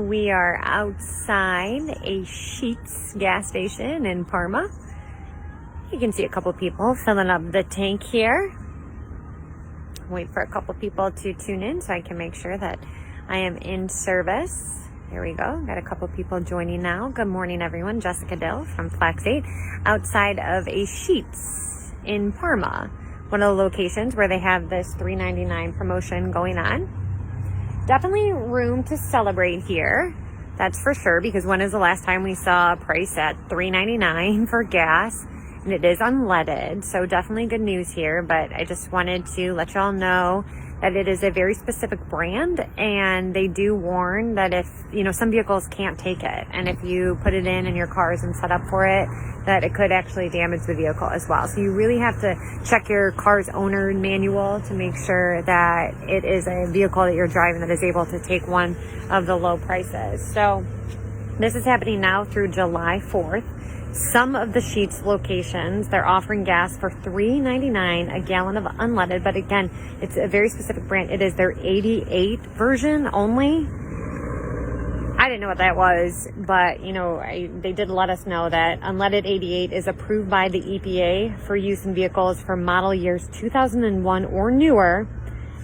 We are outside a Sheetz gas station in Parma. You can see a couple people filling up the tank here. Wait for a couple people to tune in so I can make sure that I am in service. Here we go. Got a couple people joining now. Good morning, everyone. Jessica Dill from Flex 8 outside of a Sheetz in Parma, one of the locations where they have this $3.99 promotion going on. Definitely room to celebrate here, that's for sure, because when is the last time we saw a price at $3.99 for gas? And it is unleaded, so definitely good news here. But I just wanted to let y'all know that it is a very specific brand, and they do warn that if, some vehicles can't take it, and if you put it in your cars and set up for it, that it could actually damage the vehicle as well. So you really have to check your car's owner manual to make sure that it is a vehicle that you're driving that is able to take one of the low prices. So this is happening now through July 4th. Some of the Sheetz locations, they're offering gas for $3.99 a gallon of unleaded. But again, it's a very specific brand. It is their 88 version only. I didn't know what that was, but they did let us know that unleaded 88 is approved by the EPA for use in vehicles for model years 2001 or newer,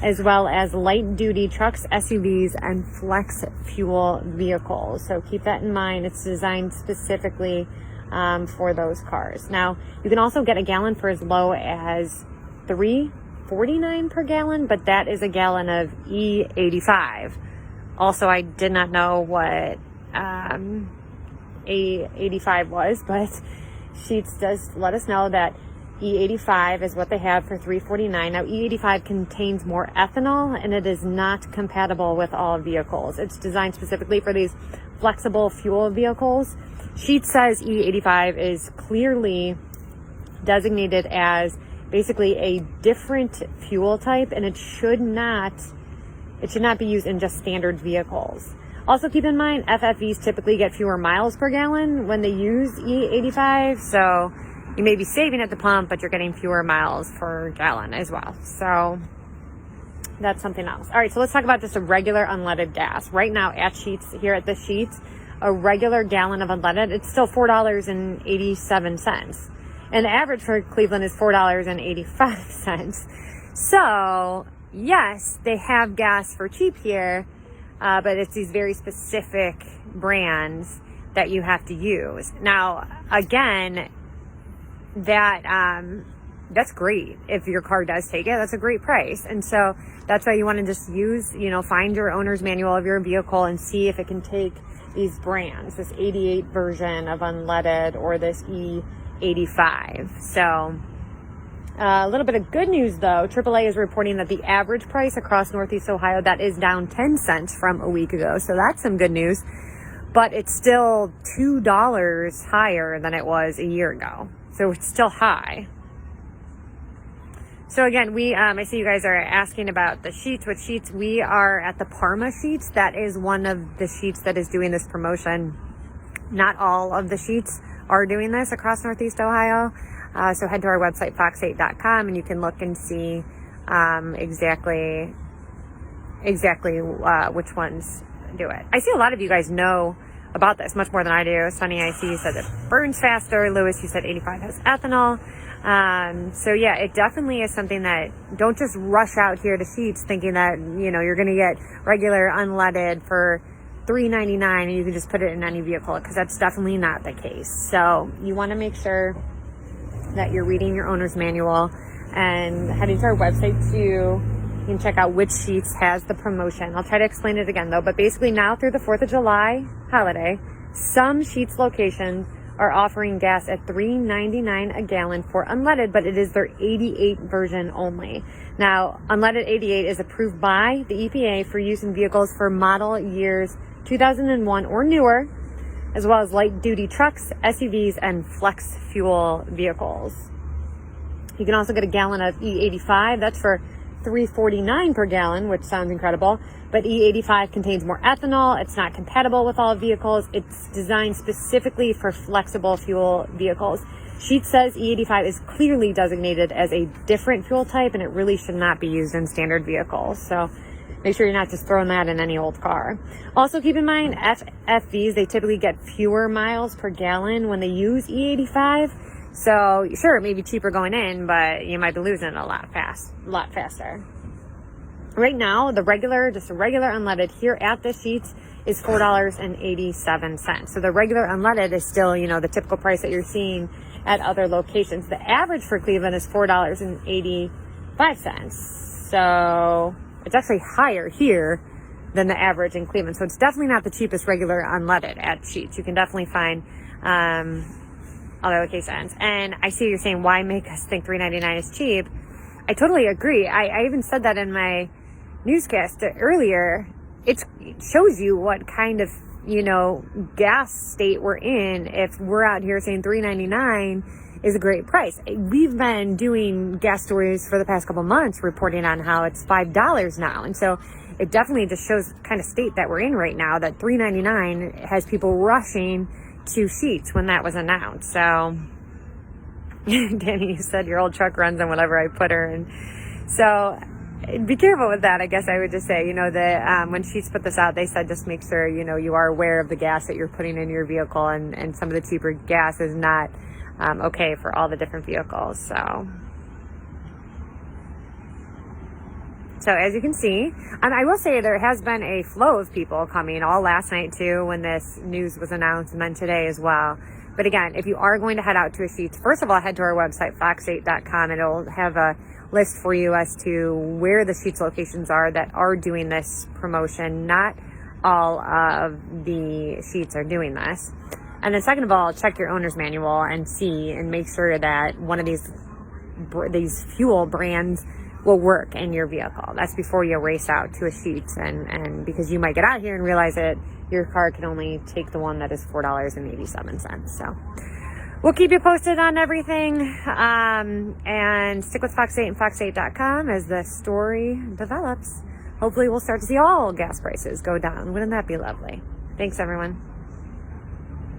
as well as light duty trucks, SUVs, and flex fuel vehicles. So keep that in mind. It's designed specifically for those cars. Now, you can also get a gallon for as low as $3.49 per gallon, but that is a gallon of E85. Also, I did not know what E85 was, but Sheetz does let us know that E85 is what they have for $3.49. Now, E85 contains more ethanol, and it is not compatible with all vehicles. It's designed specifically for these flexible fuel vehicles. Sheetz says E85 is clearly designated as basically a different fuel type, and it should not be used in just standard vehicles. Also, keep in mind, FFVs typically get fewer miles per gallon when they use E85, so you may be saving at the pump, but you're getting fewer miles per gallon as well. So that's something else. All right, so let's talk about just a regular unleaded gas. Right now at Sheetz, here at the Sheetz, a regular gallon of unleaded, it's still $4.87. And the average for Cleveland is $4.85. So, yes, they have gas for cheap here, but it's these very specific brands that you have to use. Now, again, that's great. If your car does take it, that's a great price. And so that's why you want to just use, find your owner's manual of your vehicle and see if it can take these brands, this 88 version of unleaded or this E85. So a little bit of good news though, AAA is reporting that the average price across Northeast Ohio, that is down 10 cents from a week ago. So that's some good news, but it's still $2 higher than it was a year ago. So it's still high. So again, I see you guys are asking about the Sheetz. With Sheetz, we are at the Parma Sheetz. That is one of the Sheetz that is doing this promotion. Not all of the Sheetz are doing this across Northeast Ohio. So head to our website, fox8.com, and you can look and see exactly which ones do it. I see a lot of you guys know about this much more than I do. Sunny, I see you said it burns faster. Lewis, you said 85 has ethanol. So yeah, it definitely is something that don't just rush out here to Sheetz thinking that, you're going to get regular unleaded for $3.99 and you can just put it in any vehicle, because that's definitely not the case. So you want to make sure that you're reading your owner's manual and heading to our website too. You can check out which Sheetz has the promotion. I'll try to explain it again though, but basically now through the 4th of July holiday, some Sheetz locations are offering gas at $3.99 a gallon for unleaded, but it is their 88 version only. Now, unleaded 88 is approved by the EPA for use in vehicles for model years 2001 or newer, as well as light duty trucks, SUVs, and flex fuel vehicles. You can also get a gallon of E85. That's for $3.49 per gallon, which sounds incredible. But E85 contains more ethanol. It's not compatible with all vehicles. It's designed specifically for flexible fuel vehicles. Sheetz says E85 is clearly designated as a different fuel type, and it really should not be used in standard vehicles. So make sure you're not just throwing that in any old car. Also, keep in mind, FFVs, they typically get fewer miles per gallon when they use E85. So, sure, it may be cheaper going in, but you might be losing it a lot faster. Right now, just a regular unleaded here at the Sheetz is $4.87. So the regular unleaded is still, the typical price that you're seeing at other locations. The average for Cleveland is $4.85. So it's actually higher here than the average in Cleveland. So it's definitely not the cheapest regular unleaded at Sheetz. You can definitely find other locations. And I see you're saying, why make us think $3.99 is cheap? I totally agree. I even said that in my newscast earlier. It shows you what kind of, gas state we're in if we're out here saying $3.99 is a great price. We've been doing gas stories for the past couple months reporting on how it's $5 now. And so it definitely just shows the kind of state that we're in right now, that $3.99 has people rushing to Sheetz when that was announced. So Danny, you said your old truck runs on whatever I put her in. So be careful with that, I guess I would just say, that when Sheetz put this out, they said just make sure, you are aware of the gas that you're putting in your vehicle, and some of the cheaper gas is not okay for all the different vehicles. So as you can see, I will say there has been a flow of people coming all last night too when this news was announced, and then today as well. But again, if you are going to head out to a Sheetz, first of all, head to our website, fox8.com. It'll have a list for you as to where the Sheetz locations are that are doing this promotion. Not all of the Sheetz are doing this. And then second of all, check your owner's manual and see and make sure that one of these fuel brands will work in your vehicle. That's before you race out to a Sheetz, and because you might get out here and realize that your car can only take the one that is $4.87. So we'll keep you posted on everything, and stick with Fox 8 and fox8.com as the story develops. Hopefully we'll start to see all gas prices go down. Wouldn't that be lovely? Thanks, everyone.